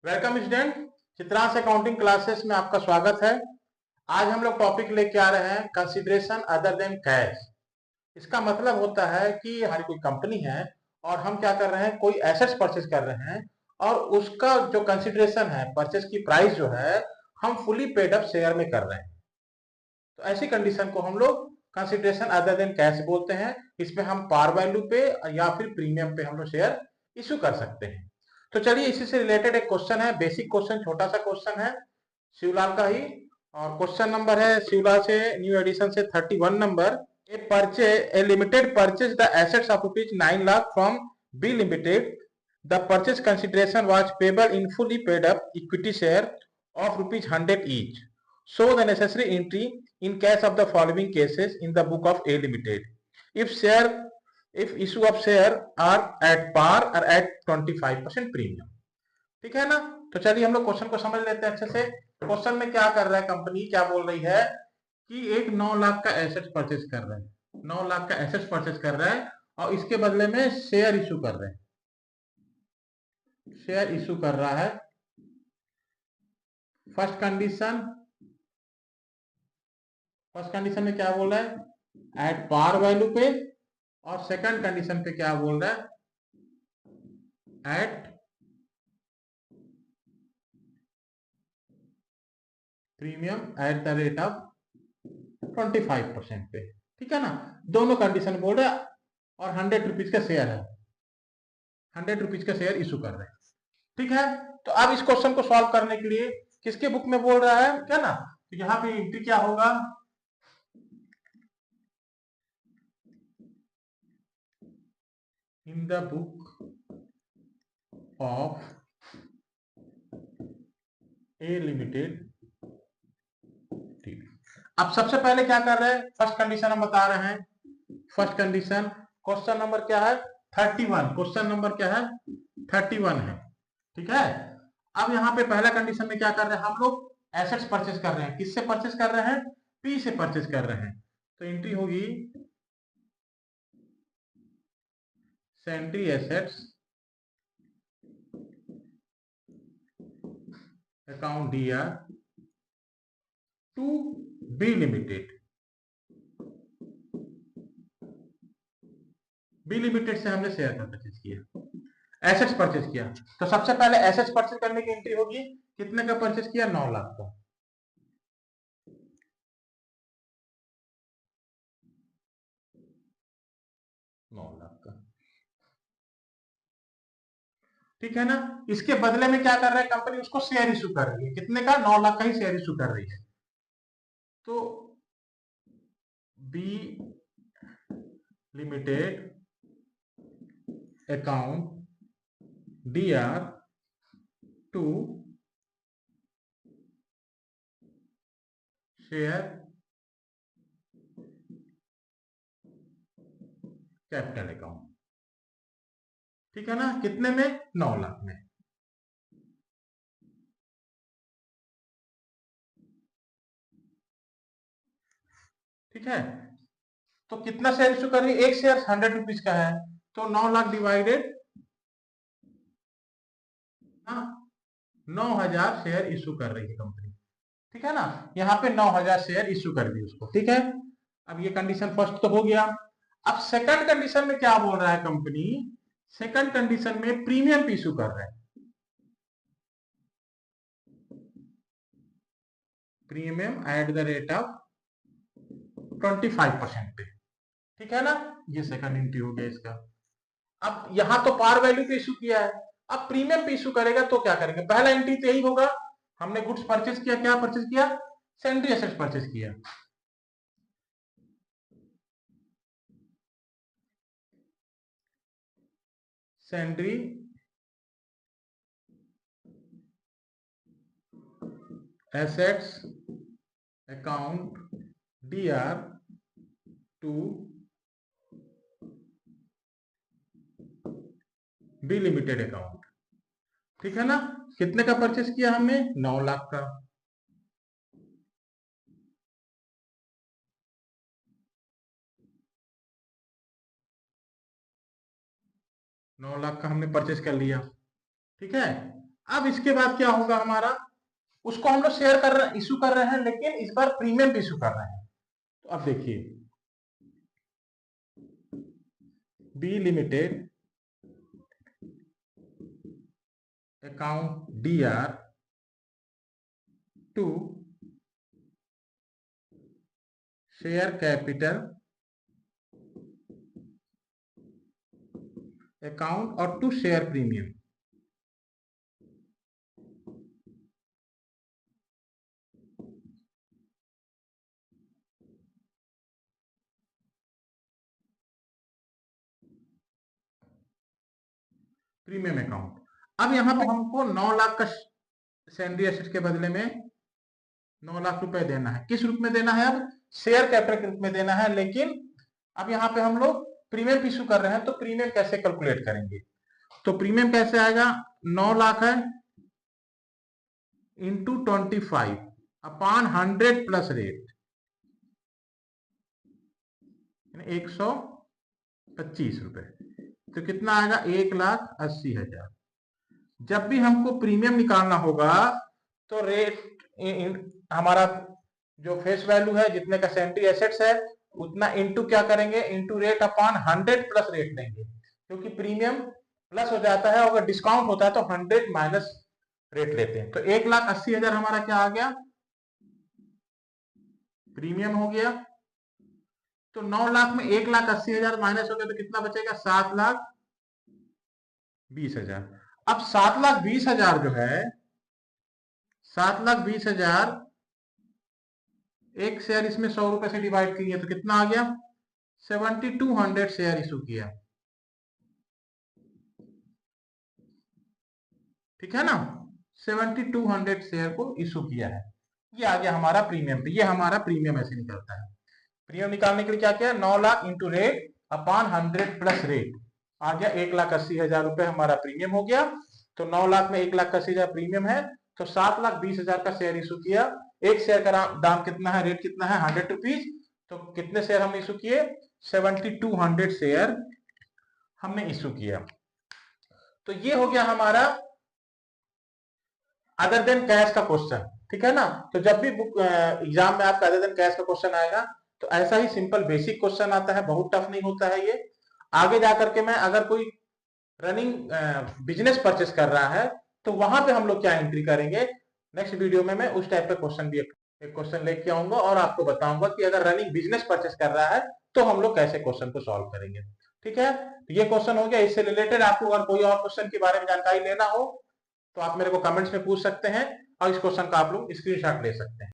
Welcome student, Chitransh accounting classes में आपका स्वागत है। आज हम लोग टॉपिक लेके आ रहे हैं कंसीडरेशन अदर देन कैश। इसका मतलब होता है कि हमारी कोई कंपनी है और हम क्या कर रहे हैं, कोई एसेट्स परचेज कर रहे हैं और उसका जो कंसीडरेशन है, परचेज की प्राइस जो है, हम फुली पेड अप शेयर में कर रहे हैं। तो ऐसी कंडीशन को हम लोग कंसीडरेशन अदर देन कैश बोलते हैं। इसमें हम पार वैल्यू पे या फिर प्रीमियम पे हम लोग शेयर इशू कर सकते हैं। तो चलिए, इसी से रिलेटेड एक क्वेश्चन है, बेसिक क्वेश्चन, छोटा सा क्वेश्चन है शिवलाल का ही। और क्वेश्चन नंबर है शिवलाल से न्यू एडिशन से 31 number. A limited purchase the assets of rupees 9 lakh from B limited. The purchase consideration was payable in fully paid up equity share of rupees 100 each. Show the necessary entry in case of the following cases in the book of A Limited. If issue of share are at par or at 25% premium. ठीक है ना। तो चलिए हम लोग question को समझ लेते हैं अच्छे से। क्वेश्चन में क्या कर रहा है, कंपनी क्या बोल रही है कि एक 9 लाख का एसेट परचेज कर रहे हैं, 9 लाख का एसेट परचेज कर रहा है और इसके बदले में शेयर इशू कर रहे हैं, शेयर इशू कर रहा है। फर्स्ट कंडीशन में क्या बोल रहा है, एट पार वैल्यू पे, और सेकंड कंडीशन पे क्या बोल रहा है, at premium at the rate of 25% पे। ठीक है ना, दोनों कंडीशन बोल रहे हैं और 100 रुपीज का शेयर है, 100 रुपीज का शेयर इशू कर रहे हैं। ठीक है, तो अब इस क्वेश्चन को सॉल्व करने के लिए किसके बुक में बोल रहा है, क्या ना, तो यहाँ पे एंट्री क्या होगा, in the book of A limited. ठीक, अब सबसे पहले क्या कर रहे हैं, फर्स्ट कंडीशन हम बता रहे हैं। फर्स्ट कंडीशन, क्वेश्चन नंबर क्या है, 31। क्वेश्चन नंबर क्या है, 31 है। ठीक है, अब यहाँ पे पहला कंडीशन में क्या कर रहे हैं, हम लोग एसेट्स परचेज कर रहे हैं। किससे परचेज कर रहे हैं, पी से परचेज कर रहे हैं। तो एंट्री होगी sundry assets account DR to B limited. B limited से हमने शेयर का परचेज किया, एसेट्स परचेज किया। तो सबसे पहले एसेट्स परचेज करने की एंट्री होगी, कितने का परचेज किया, 9 लाख का। ठीक है ना। इसके बदले में क्या कर रहा है, कंपनी उसको शेयर इशू कर रही है, कितने का, 9 लाख का ही शेयर इशू कर रही है। तो B limited account DR to share capital account. ठीक है ना, कितने में, 9 लाख में। ठीक है, तो कितना शेयर इशू कर रही है, एक शेयर 100 रुपीज का है, तो 9 लाख डिवाइडेड 9,000 शेयर इशू कर रही है कंपनी। ठीक है ना, यहाँ पे 9,000 शेयर इशू कर दी उसको। ठीक है, अब ये कंडीशन फर्स्ट तो हो गया। अब सेकंड कंडीशन में क्या बोल रहा है कंपनी, सेकंड कंडीशन में प्रीमियम इशू कर रहा है, premium at the rate of 25% पे। ठीक है ना, ये सेकंड एंट्री हो गया इसका। अब यहां तो पार वैल्यू पे इशू किया है, अब प्रीमियम पे इशू करेगा तो क्या करेंगे, पहला एंट्री तो यही होगा, हमने गुड्स परचेज किया, क्या परचेज किया, सेंट्री एसेट्स परचेज किया। Sundry assets account DR to B limited account. ठीक है ना, कितने का परचेस किया हमने, 9 लाख का। नौ लाख का हमने परचेस कर लिया। ठीक है, अब इसके बाद क्या होगा हमारा, उसको हम लोग शेयर कर रहे हैं, इशू कर रहे हैं, लेकिन इस बार प्रीमियम भी इशू कर रहे हैं। तो अब देखिए, B limited account DR to share capital account और to share premium. Premium account, अब यहाँ पे हमको 9 लाख का सैलरी एसेट के बदले में 9 लाख रुपए देना है। किस रूप में देना है? अब शेयर कैपिटल के रूप में देना है। लेकिन अब यहाँ पे हम लोग प्रीमियम इशू कर रहे हैं, तो प्रीमियम कैसे कैलकुलेट करेंगे? तो प्रीमियम कैसे आएगा? 9 लाख है इंटू 25 अपॉन 100 प्लस रेट, 125 रुपए। तो कितना आएगा? 1,80,000। जब भी हमको प्रीमियम निकालना होगा तो रेट हमारा जो फेस वैल्यू है, जितने का सेंट्री एसेट्स है, उतना इंटू क्या करेंगे? Into rate upon 100 plus rate लेंगे, क्योंकि प्रीमियम प्लस हो जाता है, अगर डिस्काउंट होता है तो 100 माइनस रेट लेते हैं। तो 1,80,000 हमारा क्या आ गया? प्रीमियम हो गया। तो 9 लाख में 1,80,000 माइनस हो गया तो कितना बचेगा? 7,20,000। अब 7,20,000 जो है, 7,20,000 एक शेयर इसमें 100 रुपए से डिवाइड किए तो कितना आ गया? 7,200 शेयर इशू किया। ठीक है ना? 7,200 शेयर को इशू किया है। ये आ गया हमारा प्रीमियम। तो ये हमारा प्रीमियम ऐसे निकलता है। प्रीमियम निकालने के लिए क्या किया? 9 lakh into rate upon 100 plus rate आ गया 1,80,000 रुपए हमारा प्रीमियम हो गया। तो 9 लाख में 1,80,000 प्रीमियम है, तो 7,20,000 का शेयर इशू किया। एक शेयर का दाम कितना है? रेट कितना है? 100 रुपीज। तो कितने शेयर हमने इशू किए? 7,200 शेयर हमने इशू किया। तो ये हो गया हमारा अदर देन कैश का क्वेश्चन। ठीक है ना? तो जब भी बुक एग्जाम में आपका अदर देन कैश का क्वेश्चन आएगा तो ऐसा ही सिंपल बेसिक क्वेश्चन आता है, बहुत टफ नहीं होता है ये। आगे जाकर के मैं अगर कोई रनिंग बिजनेस परचेस कर रहा है तो वहां पे हम लोग क्या एंट्री करेंगे, नेक्स्ट वीडियो में मैं उस टाइप का क्वेश्चन भी एक क्वेश्चन लेके आऊंगा और आपको बताऊंगा कि अगर रनिंग बिजनेस परचेस कर रहा है तो हम लोग कैसे क्वेश्चन को सॉल्व करेंगे। ठीक है? तो ये क्वेश्चन हो गया। इससे रिलेटेड आपको अगर कोई और क्वेश्चन के बारे में जानकारी लेना हो तो आप मेरे को कमेंट्स में पूछ सकते हैं और इस क्वेश्चन का आप लोग स्क्रीनशॉट ले सकते हैं।